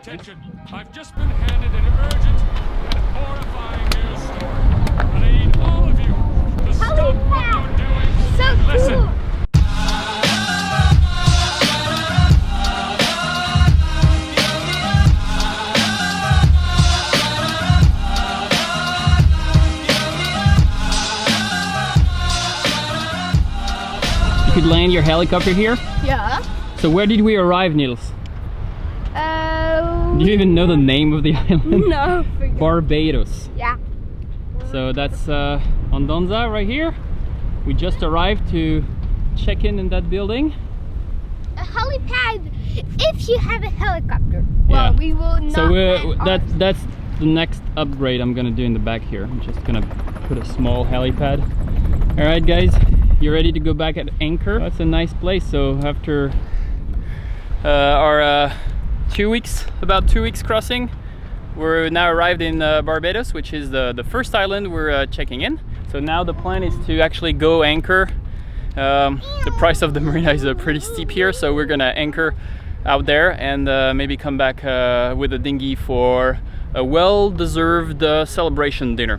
attention. I've just been handed an urgent and horrifying news story. And I need all of you to stop what you're doing and listen. You could land your helicopter here? Yeah. So where did we arrive, Niels? Do you even know the name of the island? No. Barbados. Yeah. So that's Andanza right here. We just arrived to check in that building. A helipad, if you have a helicopter. Well, Yeah. we will not. So that's the next upgrade I'm gonna do in the back here. I'm just gonna put a small helipad. All right, guys, you ready to go back at anchor? That's a nice place. So after our 2 weeks, about 2 weeks crossing, we're now arrived in Barbados, which is the first island we're checking in. So now the plan is to actually go anchor. The price of the marina is pretty steep here, so we're gonna anchor out there and maybe come back with a dinghy for a well-deserved celebration dinner.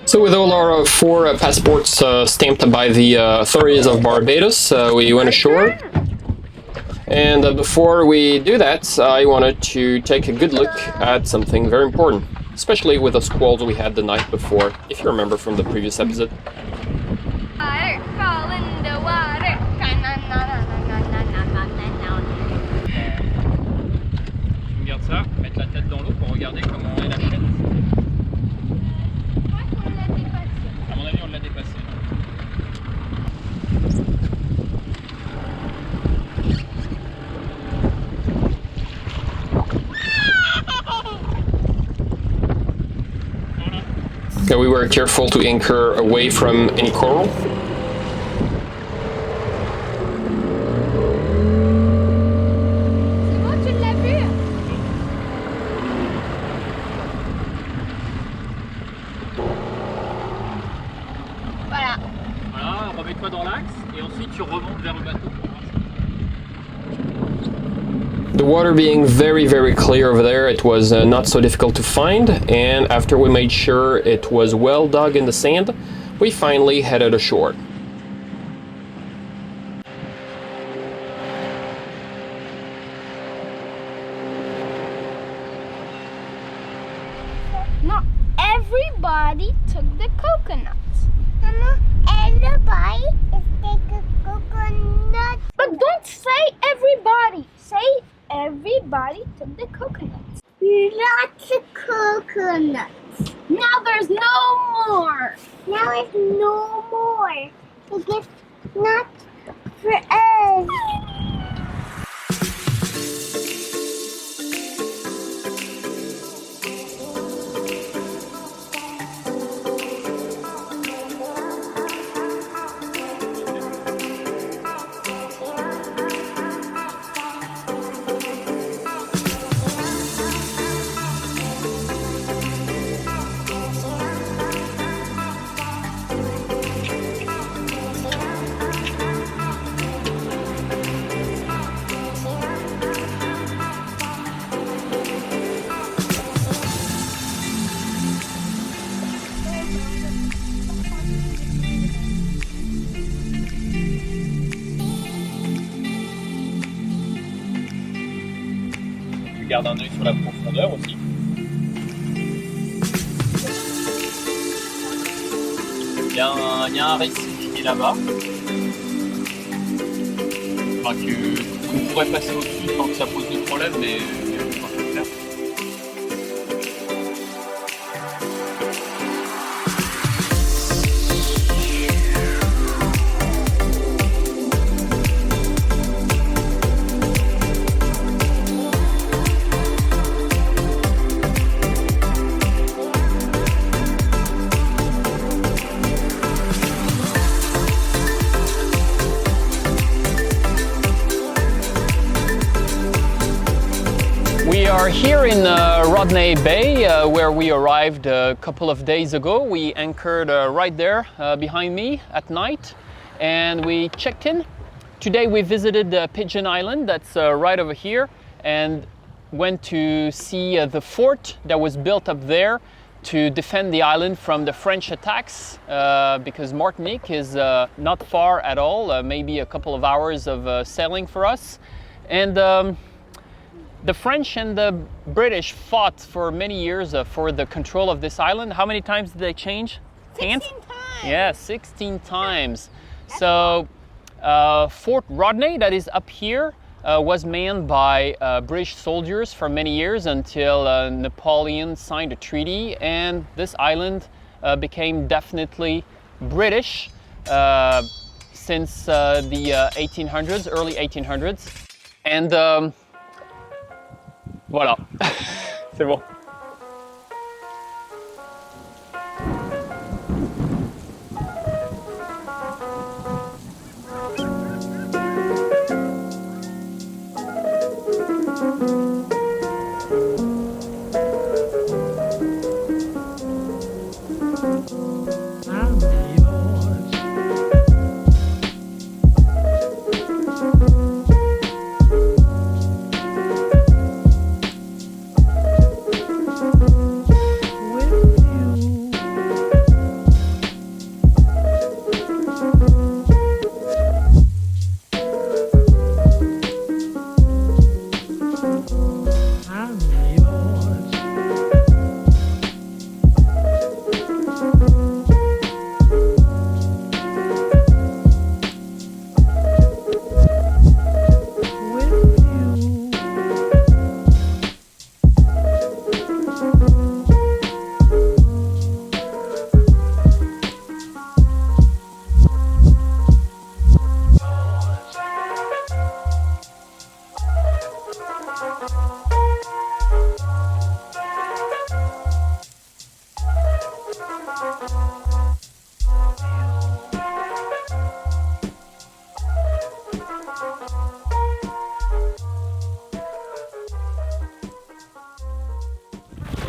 So with all our 4 passports stamped by the authorities of Barbados, we went ashore. And before we do that, I wanted to take a good look at something very important, especially with the squalls we had the night before, if you remember from the previous episode. Water, fall in the water. Tu me gardes ça, mettre la tête dans l'eau pour regarder comment est la chaîne. À mon avis, on l'a dépassé. Okay, we were careful to anchor away from any coral. C'est bon, tu l'as vu? Voilà. Voilà, remets-toi dans l'axe et ensuite tu remontes vers le bateau. The water being very clear over there, it was not so difficult to find, and after we made sure it was well dug in the sand, we finally headed ashore. Not everybody took the coconuts. Mama, everybody is taking coconuts. But don't say everybody. Say everybody took the coconuts. Lots of coconuts. Now there's no more. Now there's no more. Because not for us. Garde un œil sur la profondeur aussi. Il y a un récif qui est là-bas. Enfin, qu'on pourrait passer au-dessus sans que ça pose de problème, mais on va pas le faire. We are here in Rodney Bay where we arrived a couple of days ago. We anchored right there behind me at night and we checked in. Today we visited Pigeon Island, that's right over here, and went to see the fort that was built up there to defend the island from the French attacks because Martinique is not far at all, maybe a couple of hours of sailing for us. And the French and the British fought for many years for the control of this island. How many times did they change hands? 16 times. Yeah, 16 times. So Fort Rodney, that is up here, was manned by British soldiers for many years until Napoleon signed a treaty, and this island became definitely British since the 1800s, early 1800s. And voilà, c'est bon.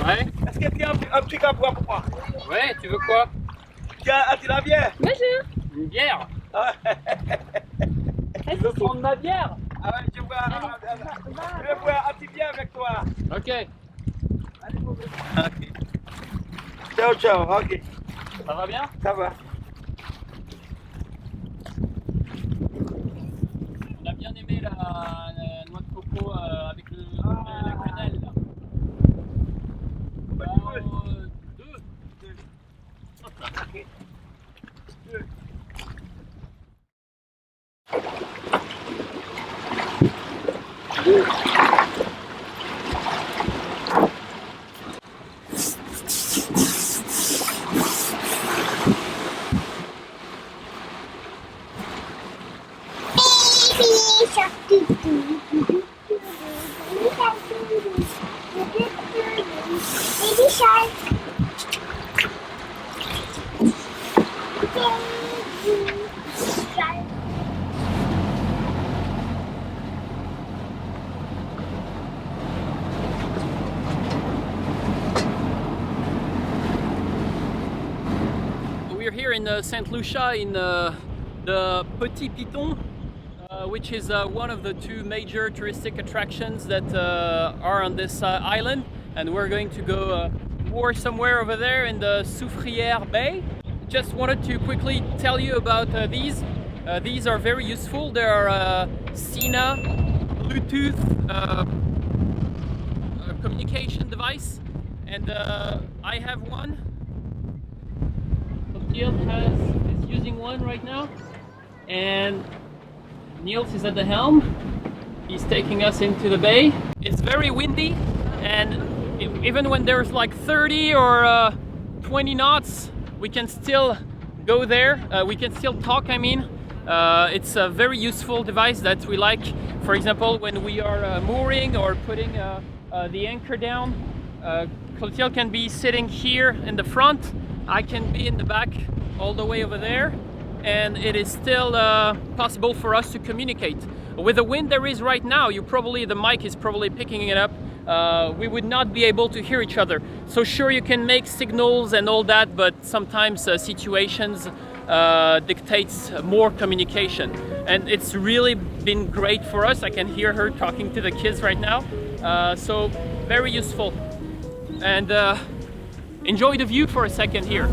Ouais. Est-ce que tu as un petit capois pour moi? Ouais, tu veux quoi? Tiens, as-tu la bière? Une bière? Tu veux prendre ma bière? Ah ouais, je veux boire un petit bière avec toi. Ok. Allez, mon gars. Ok. Ciao, ciao, ok. Ça va bien? Ça va. On a bien aimé la noix de coco avec la quenelle là. Deux. Ok. Baby shark. We're here in Saint Lucia in the Petit Piton, which is one of the two major touristic attractions that are on this island, and we're going to go moor somewhere over there in the Soufrière Bay. Just wanted to quickly tell you about these. These are very useful. They are SINA Bluetooth communication device, and I have one. is using one right now, and Niels is at the helm. He's taking us into the bay. It's very windy, and even when there's like 30 or 20 knots, we can still go there. We can still talk, I mean. It's a very useful device that we like. For example, when we are mooring or putting the anchor down, Clotilde can be sitting here in the front. I can be in the back all the way over there, and it is still possible for us to communicate. With the wind there is right now, the mic is probably picking it up. we would not be able to hear each other. So sure, you can make signals and all that, but sometimes situations dictates more communication. And it's really been great for us. I can hear her talking to the kids right now. So very useful. And enjoy the view for a second here.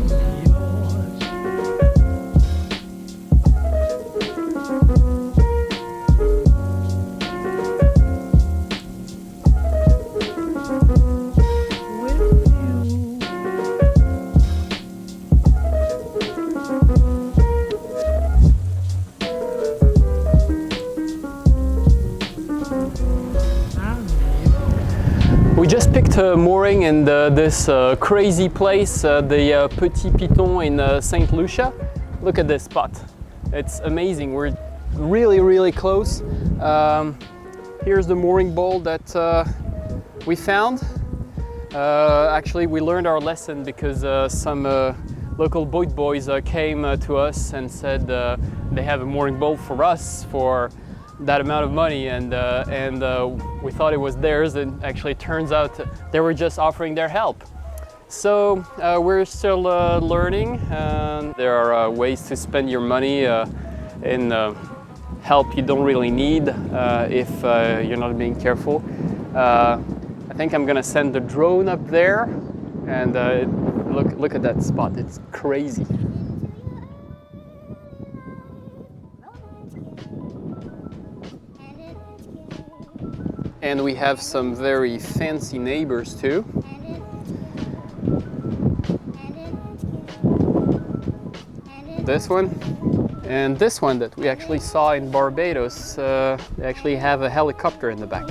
We just picked a mooring in this crazy place, the Petit Piton in Saint Lucia. Look at this spot. It's amazing. We're really close. Here's the mooring bowl that we found. Actually, we learned our lesson because some local boat boys came to us and said they have a mooring bowl for us for that amount of money, and we thought it was theirs, and actually it turns out they were just offering their help. So we're still learning. There are ways to spend your money in help you don't really need if you're not being careful. I think I'm gonna send the drone up there, and look at that spot. It's crazy. And we have some very fancy neighbors too. This one and this one that we actually saw in Barbados. They actually have a helicopter in the back.